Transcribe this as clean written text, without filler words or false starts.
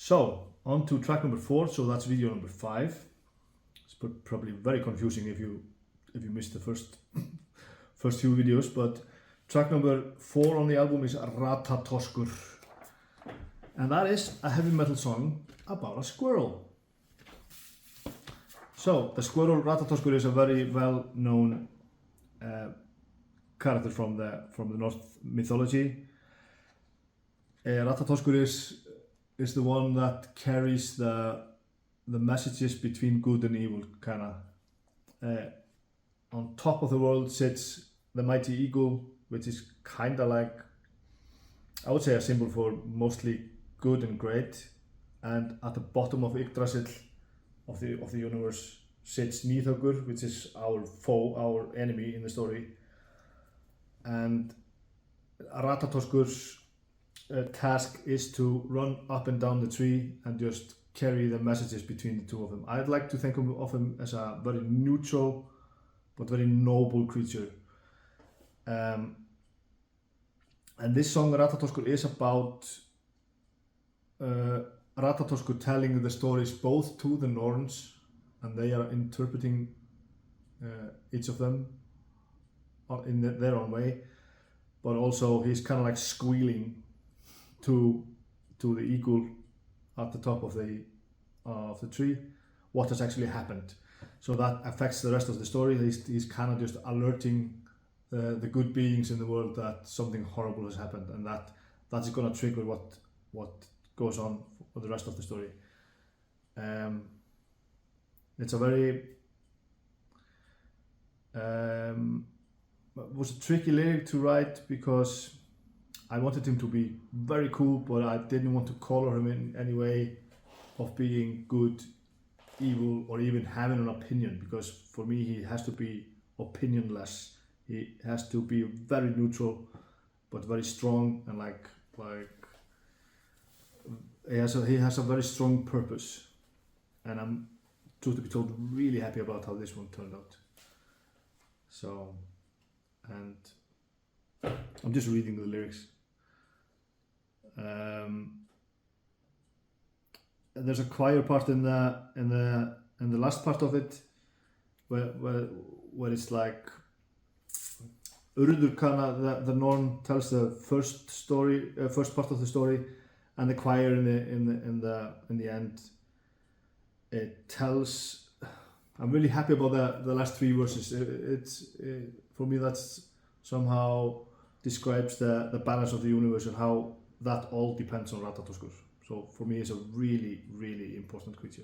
So on to track number 4. So that's video number 5. It's probably very confusing if you missed the first few videos, but track number 4 on the album is Ratatoskur, and that is a heavy metal song about a squirrel. So the squirrel Ratatoskur is a very well known character from the Norse mythology. Ratatoskur is the one that carries the messages between good and evil, kinda. On top of the world sits the mighty eagle, which is kinda like, I would say, a symbol for mostly good and great. And at the bottom of Yggdrasil, of the universe, sits Nidhoggur, which is our foe, our enemy in the story. And Ratatoskur's task is to run up and down the tree and just carry the messages between the two of them. I'd like to think of him as a very neutral but very noble creature. And this song Ratatoskur is about Ratatoskur telling the stories both to the Norns, and they are interpreting each of them in their own way, but also he's kind of like squealing to the eagle at the top of the tree what has actually happened. So that affects the rest of the story. He's kind of just alerting the good beings in the world that something horrible has happened, and that's going to trigger what goes on for the rest of the story. It's a very was a tricky lyric to write because I wanted him to be very cool, but I didn't want to color him in any way of being good, evil, or even having an opinion, because for me he has to be opinionless. He has to be very neutral but very strong, and like he has a very strong purpose, and I'm, truth to be told, really happy about how this one turned out. So, and I'm just reading the lyrics. There's a choir part in the last part of it where it's like Urður Kana, the Norn, tells the first part of the story, and the choir in the end, it tells. I'm really happy about the last 3 verses. For me, that's somehow describes the balance of the universe and how that all depends on Ratatoskur. So for me, it's a really, really important creature.